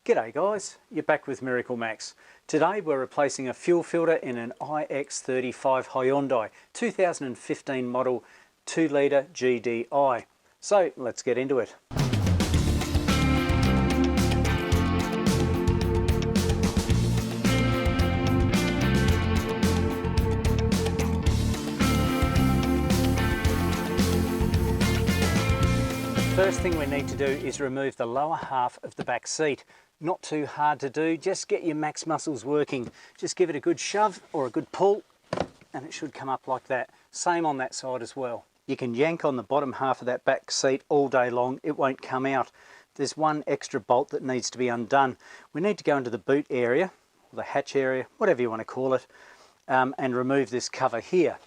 G'day guys, you're back with Miracle Max. Today we're replacing a fuel filter in an ix35 Hyundai 2015 model 2 litre GDI. So let's get into it. The first thing we need to do is remove the lower half of the back seat. Not too hard to do, just get your max muscles working. Just give it a good shove or a good pull and it should come up like that. Same on that side as well. You can yank on the bottom half of that back seat all day long, it won't come out. There's one extra bolt that needs to be undone. We need to go into the boot area, or the hatch area, whatever you want to call it, and remove this cover here.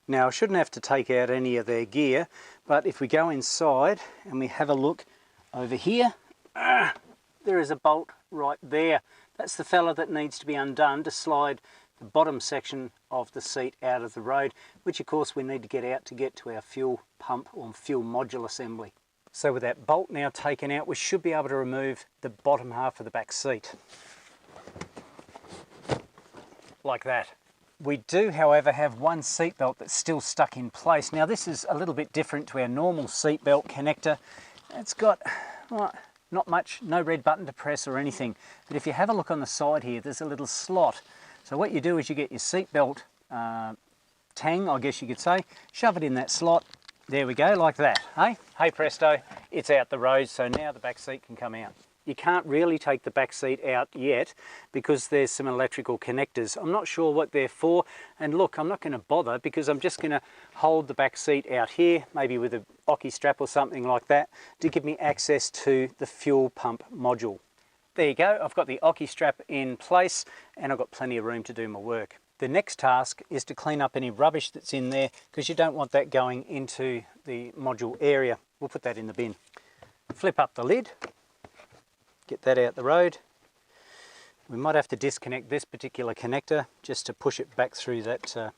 Now I shouldn't have to take out any of their gear, but if we go inside and we have a look over here, there is a bolt right there. That's the fella that needs to be undone to slide the bottom section of the seat out of the road, which of course we need to get out to get to our fuel pump or fuel module assembly. So with that bolt now taken out, we should be able to remove the bottom half of the back seat. Like that. We do, however, have one seat belt that's still stuck in place. Now this is a little bit different to our normal seat belt connector. It's got not much, no red button to press or anything. But if you have a look on the side here, there's a little slot. So what you do is you get your seat belt tang, I guess you could say, shove it in that slot. There we go, like that. Hey presto, it's out the road, so now the back seat can come out. You can't really take the back seat out yet because there's some electrical connectors. I'm not sure what they're for, and look, I'm not going to bother because I'm just going to hold the back seat out here, maybe with a hockey strap or something like that, to give me access to the fuel pump module. There you go, I've got the hockey strap in place and I've got plenty of room to do my work. The next task is to clean up any rubbish that's in there because you don't want that going into the module area. We'll put that in the bin. Flip up the lid. Get that out the road. We might have to disconnect this particular connector just to push it back through that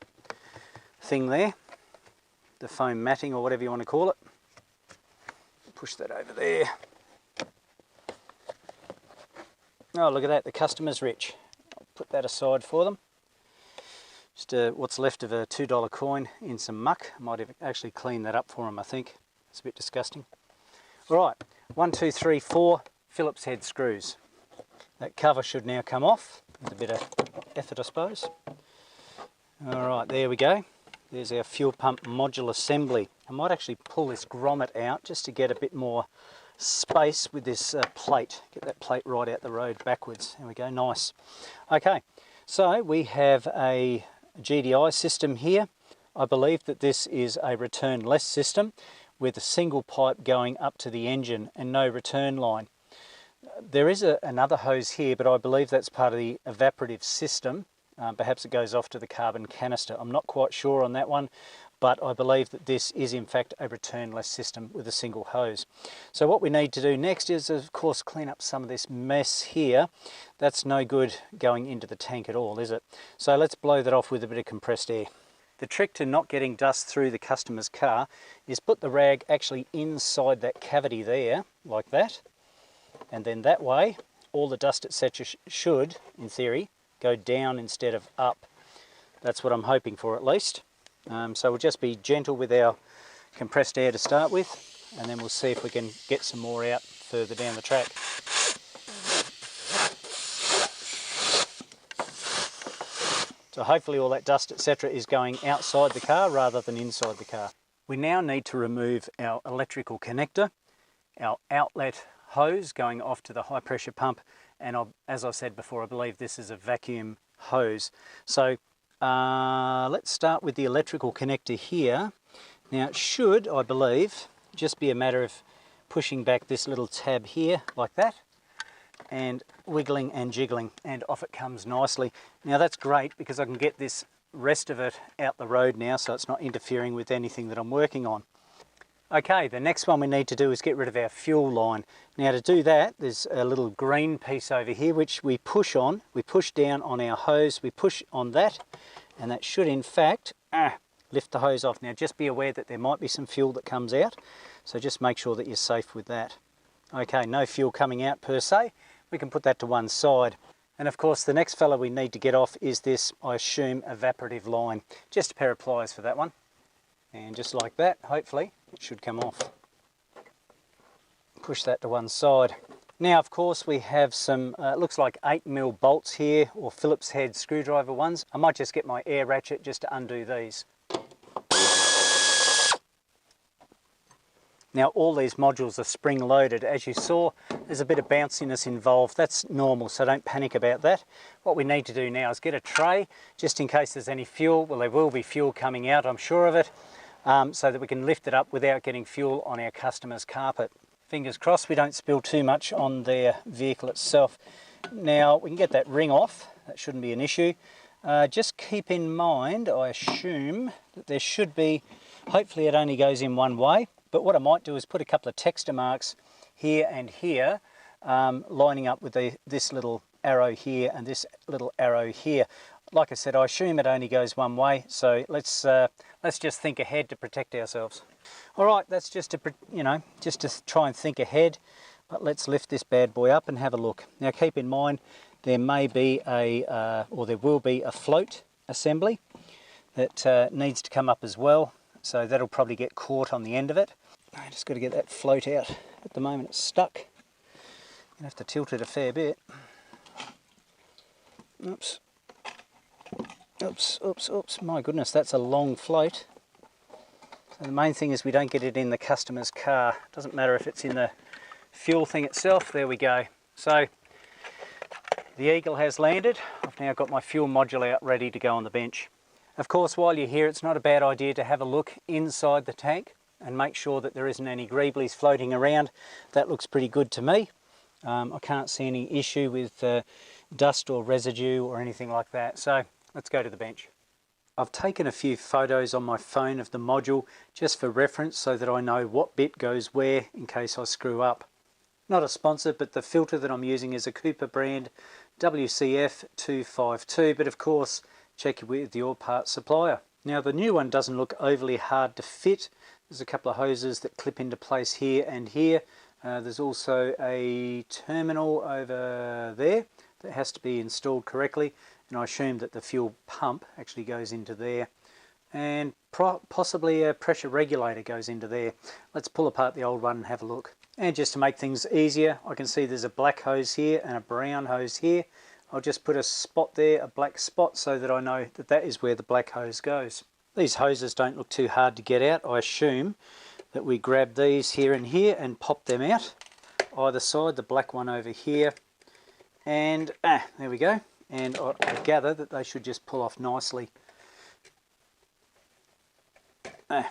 thing there, the foam matting or whatever you want to call it. Push that over there. Oh, look at that, the customer's rich. I'll put that aside for them. Just what's left of a $2 coin in some muck. I might have actually cleaned that up for them, I think. It's a bit disgusting. All right, 1, 2, 3, 4. Phillips head screws. That cover should now come off with a bit of effort, I suppose. All right, there we go. There's our fuel pump module assembly. I might actually pull this grommet out just to get a bit more space with this plate. Get that plate right out the road backwards. There we go, nice. Okay, so we have a GDI system here. I believe that this is a return-less system with a single pipe going up to the engine and no return line. There is another hose here, but I believe that's part of the evaporative system. Perhaps it goes off to the carbon canister. I'm not quite sure on that one, but I believe that this is in fact a return-less system with a single hose. So what we need to do next is, of course, clean up some of this mess here. That's no good going into the tank at all, is it? So let's blow that off with a bit of compressed air. The trick to not getting dust through the customer's car is put the rag actually inside that cavity there, like that. And then that way, all the dust, etc. should, in theory, go down instead of up. That's what I'm hoping for at least. So we'll just be gentle with our compressed air to start with, and then we'll see if we can get some more out further down the track. So hopefully all that dust, etc. is going outside the car rather than inside the car. We now need to remove our electrical connector, our outlet hose going off to the high pressure pump, and as I said before, I believe this is a vacuum hose. So let's start with the electrical connector here. Now it should, I believe, just be a matter of pushing back this little tab here like that and wiggling and jiggling, and off it comes nicely. Now that's great because I can get this rest of it out the road now, so it's not interfering with anything that I'm working on. Okay, the next one we need to do is get rid of our fuel line. Now to do that, there's a little green piece over here which we push on. We push down on our hose, we push on that, and that should in fact lift the hose off. Now just be aware that there might be some fuel that comes out, so just make sure that you're safe with that. Okay, no fuel coming out per se. We can put that to one side. And of course the next fella we need to get off is this, I assume, evaporative line. Just a pair of pliers for that one. And just like that, hopefully, it should come off. Push that to one side. Now, of course, we have some, looks like 8mm bolts here, or Phillips head screwdriver ones. I might just get my air ratchet just to undo these. Now, all these modules are spring-loaded. As you saw, there's a bit of bounciness involved. That's normal, so don't panic about that. What we need to do now is get a tray, just in case there's any fuel. Well, there will be fuel coming out, I'm sure of it, so that we can lift it up without getting fuel on our customer's carpet. Fingers crossed we don't spill too much on their vehicle itself. Now, we can get that ring off. That shouldn't be an issue. Just keep in mind, I assume, that there should be, hopefully it only goes in one way, but what I might do is put a couple of texture marks here and here, lining up with this little arrow here and this little arrow here. Like I said, I assume it only goes one way, so let's just think ahead to protect ourselves. All right, that's just to, just to try and think ahead, but let's lift this bad boy up and have a look. Now keep in mind, there may be or there will be a float assembly that needs to come up as well, so that'll probably get caught on the end of it. I just got to get that float out. At the moment it's stuck. I'm gonna have to tilt it a fair bit. Oops. Oops, oops, oops. My goodness, that's a long float. So the main thing is we don't get it in the customer's car. Doesn't matter if it's in the fuel thing itself. There we go. So the Eagle has landed. I've now got my fuel module out ready to go on the bench. Of course, while you're here, it's not a bad idea to have a look inside the tank and make sure that there isn't any greeblies floating around. That looks pretty good to me. I can't see any issue with dust or residue or anything like that. So let's go to the bench. I've taken a few photos on my phone of the module just for reference so that I know what bit goes where in case I screw up. Not a sponsor, but the filter that I'm using is a Cooper brand WCF252, but of course check with your parts supplier. Now the new one doesn't look overly hard to fit. There's a couple of hoses that clip into place here and here. There's also a terminal over there that has to be installed correctly, and I assume that the fuel pump actually goes into there, and possibly a pressure regulator goes into there. Let's pull apart the old one and have a look. And just to make things easier, I can see there's a black hose here and a brown hose here. I'll just put a spot there, a black spot, so that I know that that is where the black hose goes. These hoses don't look too hard to get out. I assume that we grab these here and here and pop them out either side, the black one over here, and there we go. And I gather that they should just pull off nicely. Of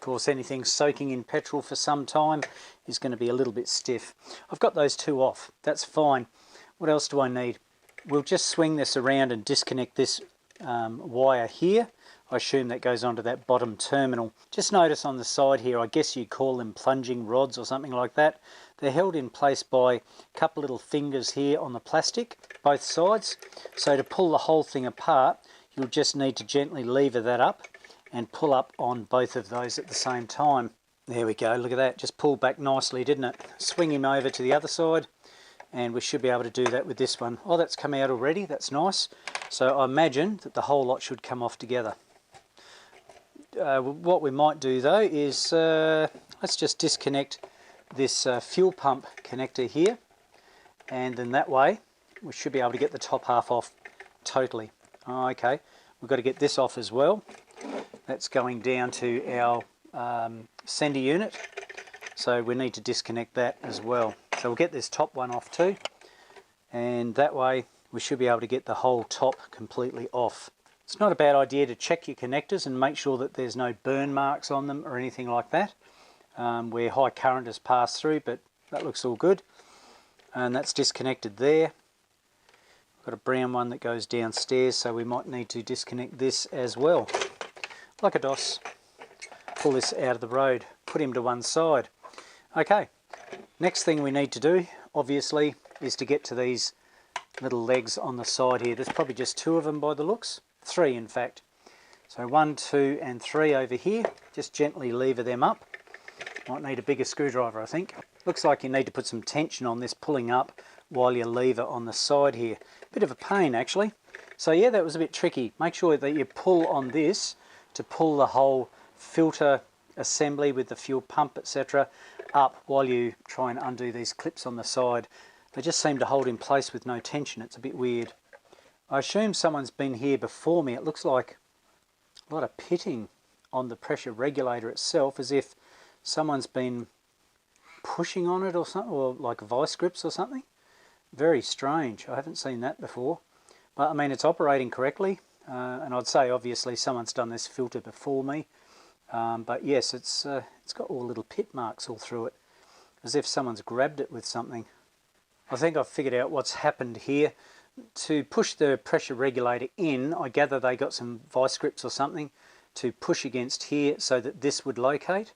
course, anything soaking in petrol for some time is going to be a little bit stiff. I've got those two off. That's fine. What else do I need? We'll just swing this around and disconnect this wire here. I assume that goes onto that bottom terminal. Just notice on the side here, I guess you call them plunging rods or something like that. They're held in place by a couple little fingers here on the plastic, both sides. So to pull the whole thing apart, you'll just need to gently lever that up and pull up on both of those at the same time. There we go, look at that, just pulled back nicely, didn't it? Swing him over to the other side, and we should be able to do that with this one. Oh, that's come out already, that's nice. So I imagine that the whole lot should come off together. What we might do though is, let's just disconnect this fuel pump connector here, and then that way we should be able to get the top half off totally. Oh, okay, we've got to get this off as well. That's going down to our sender unit, so we need to disconnect that as well. So we'll get this top one off too, and that way we should be able to get the whole top completely off. It's not a bad idea to check your connectors and make sure that there's no burn marks on them or anything like that, where high current has passed through, but that looks all good. And that's disconnected there. We've got a brown one that goes downstairs, so we might need to disconnect this as well. Like a DOS. Pull this out of the road, put him to one side. Okay, next thing we need to do, obviously, is to get to these little legs on the side here. There's probably just two of them by the looks. Three, in fact. So 1, 2, and 3 over here. Just gently lever them up. Might need a bigger screwdriver, I think. Looks like you need to put some tension on this pulling up while you lever on the side here. Bit of a pain actually. So yeah, that was a bit tricky. Make sure that you pull on this to pull the whole filter assembly with the fuel pump, etc. up while you try and undo these clips on the side. They just seem to hold in place with no tension. It's a bit weird. I assume someone's been here before me. It looks like a lot of pitting on the pressure regulator itself, as if someone's been pushing on it or something, or like vice grips or something. Very strange. I haven't seen that before. But I mean, it's operating correctly, and I'd say obviously someone's done this filter before me. But yes, it's got all little pit marks all through it, as if someone's grabbed it with something. I think I've figured out what's happened here. To push the pressure regulator in, I gather they got some vice grips or something to push against here so that this would locate.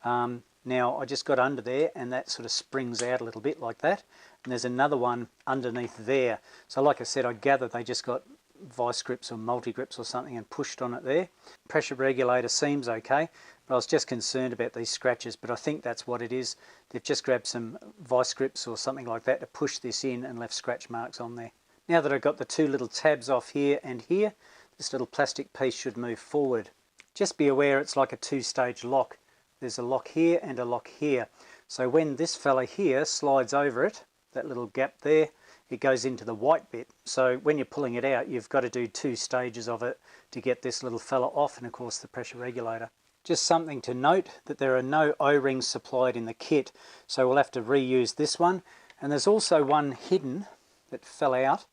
Now I just got under there and that sort of springs out a little bit like that, and there's another one underneath there. So like I said, I gather they just got vice grips or multi grips or something and pushed on it there. Pressure regulator seems okay, but I was just concerned about these scratches, but I think that's what it is. They've just grabbed some vice grips or something like that to push this in and left scratch marks on there. Now that I've got the two little tabs off here and here, this little plastic piece should move forward. Just be aware it's like a two-stage lock. There's a lock here and a lock here. So when this fella here slides over it, that little gap there, it goes into the white bit. So when you're pulling it out, you've got to do two stages of it to get this little fella off, and of course the pressure regulator. Just something to note that there are no O-rings supplied in the kit, so we'll have to reuse this one. And there's also one hidden that fell out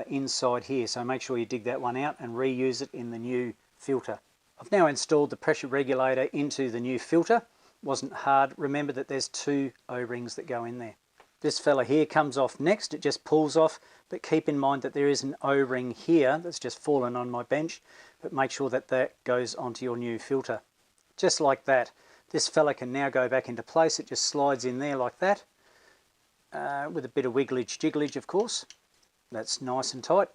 inside here, so make sure you dig that one out and reuse it in the new filter. I've now installed the pressure regulator into the new filter. Wasn't hard. Remember that there's two O-rings that go in there. This fella here comes off next, it just pulls off, but keep in mind that there is an O-ring here that's just fallen on my bench, but make sure that that goes onto your new filter. Just like that. This fella can now go back into place. It just slides in there like that, with a bit of wigglage jigglage of course. That's nice and tight.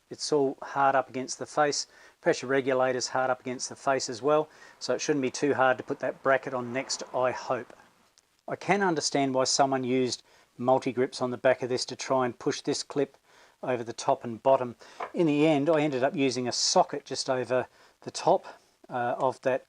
It's all hard up against the face. Pressure regulator's hard up against the face as well, so it shouldn't be too hard to put that bracket on next, I hope. I can understand why someone used multi-grips on the back of this to try and push this clip over the top and bottom. In the end, I ended up using a socket just over the top of that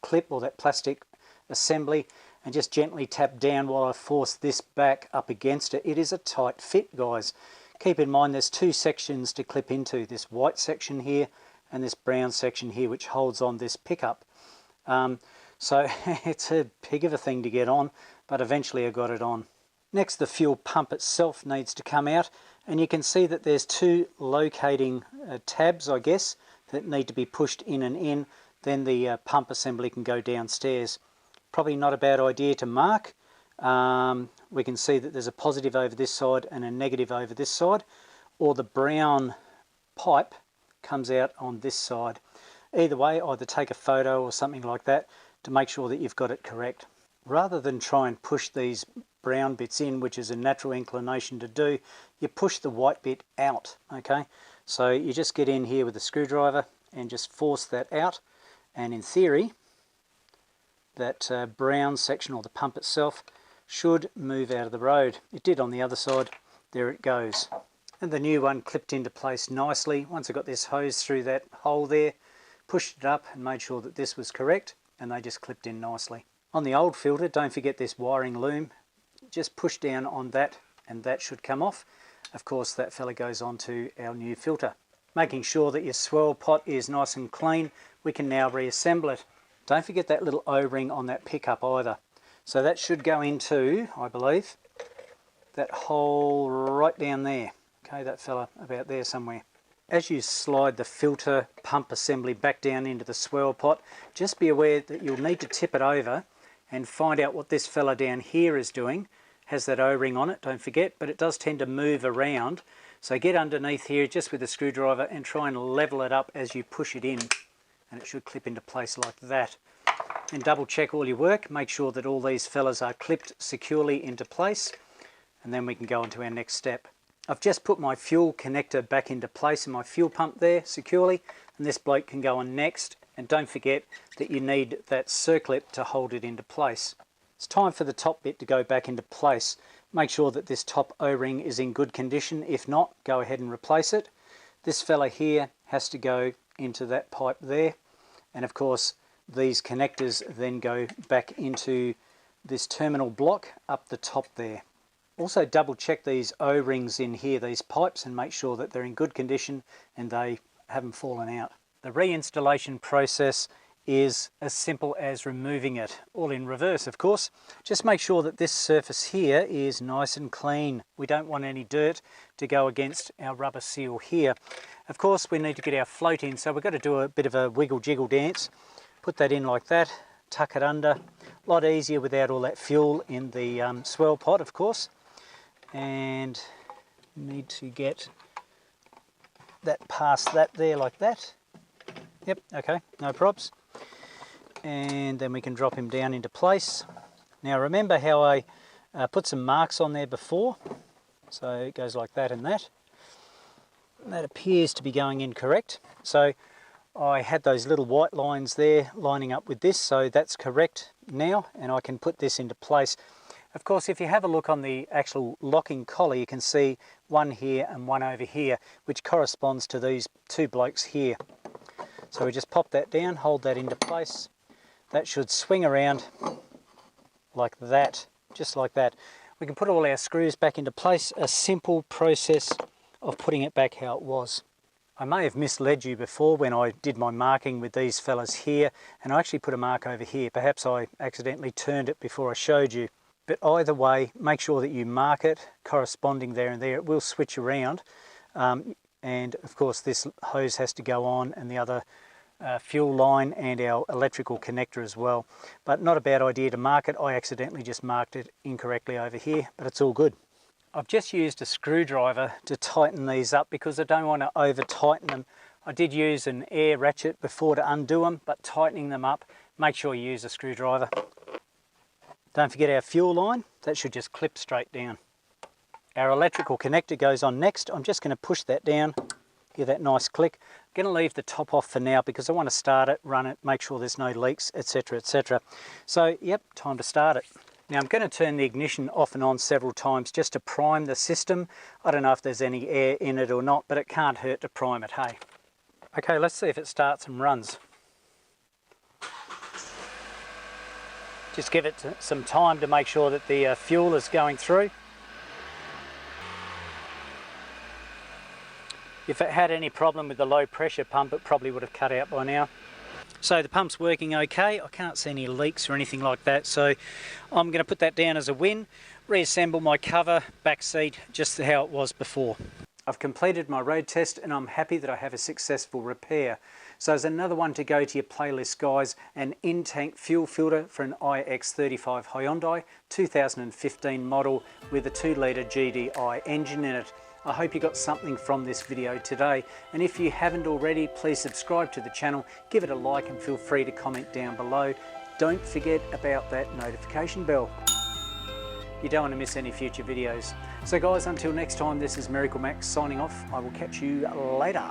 clip or that plastic assembly, and just gently tap down while I force this back up against it. It is a tight fit, guys. Keep in mind there's two sections to clip into, this white section here and this brown section here, which holds on this pickup. So it's a pig of a thing to get on, but eventually I got it on. Next, the fuel pump itself needs to come out, and you can see that there's two locating tabs, I guess, that need to be pushed in and in. Then the pump assembly can go downstairs. Probably not a bad idea to mark. We can see that there's a positive over this side and a negative over this side, or the brown pipe comes out on this side. Either way, either take a photo or something like that to make sure that you've got it correct. Rather than try and push these brown bits in, which is a natural inclination to do, you push the white bit out, okay? So you just get in here with a screwdriver and just force that out, and in theory that brown section, or the pump itself, should move out of the road. It did on the other side. There it goes. And the new one clipped into place nicely. Once I got this hose through that hole there, pushed it up and made sure that this was correct, and they just clipped in nicely. On the old filter, don't forget this wiring loom. Just push down on that and that should come off. Of course, that fella goes onto our new filter. Making sure that your swirl pot is nice and clean, we can now reassemble it. Don't forget that little O-ring on that pickup either. So that should go into, I believe, that hole right down there. Okay, that fella about there somewhere. As you slide the filter pump assembly back down into the swirl pot, just be aware that you'll need to tip it over and find out what this fella down here is doing. Has that O-ring on it, don't forget, but it does tend to move around. So get underneath here just with a screwdriver and try and level it up as you push it in, and it should clip into place like that. And double check all your work, make sure that all these fellas are clipped securely into place, and then we can go on to our next step. I've just put my fuel connector back into place in my fuel pump there securely, and this bloke can go on next. And don't forget that you need that circlip to hold it into place. It's time for the top bit to go back into place. Make sure that this top O-ring is in good condition. If not, go ahead and replace it. This fella here has to go into that pipe there, and of course these connectors then go back into this terminal block up the top there. Also double check these O-rings in here, these pipes, and make sure that they're in good condition and they haven't fallen out. The reinstallation process is as simple as removing it, all in reverse of course. Just make sure that this surface here is nice and clean. We don't want any dirt to go against our rubber seal here. Of course we need to get our float in, so we've got to do a bit of a wiggle jiggle dance. Put that in like that, tuck it under. A lot easier without all that fuel in the swell pot of course. And need to get that past that there like that. Yep, okay, no probs. And then we can drop him down into place. Now remember how I put some marks on there before, so it goes like that and that. That appears to be going in correct. So I had those little white lines there lining up with this, so that's correct now, and I can put this into place. Of course, if you have a look on the actual locking collar, you can see one here and one over here, which corresponds to these two blokes here. So we just pop that down, hold that into place. That should swing around like that, just like that. We can put all our screws back into place, a simple process of putting it back how it was. I may have misled you before when I did my marking with these fellas here, and I actually put a mark over here. Perhaps I accidentally turned it before I showed you. But either way, make sure that you mark it corresponding there and there. It will switch around. And of course this hose has to go on, and the other fuel line and our electrical connector as well. But not a bad idea to mark it. I accidentally just marked it incorrectly over here, but it's all good. I've just used a screwdriver to tighten these up because I don't want to over tighten them. I did use an air ratchet before to undo them, but tightening them up, make sure you use a screwdriver. Don't forget our fuel line, that should just clip straight down. Our electrical connector goes on next. I'm just going to push that down, give that nice click. I'm going to leave the top off for now because I want to start it, run it, make sure there's no leaks, etc, etc. So yep, time to start it. Now I'm going to turn the ignition off and on several times just to prime the system. I don't know if there's any air in it or not, but it can't hurt to prime it, hey. Okay, let's see if it starts and runs. Just give it some time to make sure that the fuel is going through. If it had any problem with the low pressure pump, it probably would have cut out by now. So the pump's working okay. I can't see any leaks or anything like that, so I'm going to put that down as a win. Reassemble my cover, back seat, just how it was before. I've completed my road test and I'm happy that I have a successful repair. So there's another one to go to your playlist, guys, an InTank fuel filter for an ix35 Hyundai 2015 model with a 2-litre GDI engine in it. I hope you got something from this video today, and if you haven't already, please subscribe to the channel, give it a like and feel free to comment down below. Don't forget about that notification bell. You don't want to miss any future videos. So guys, until next time, this is Miracle Max signing off. I will catch you later.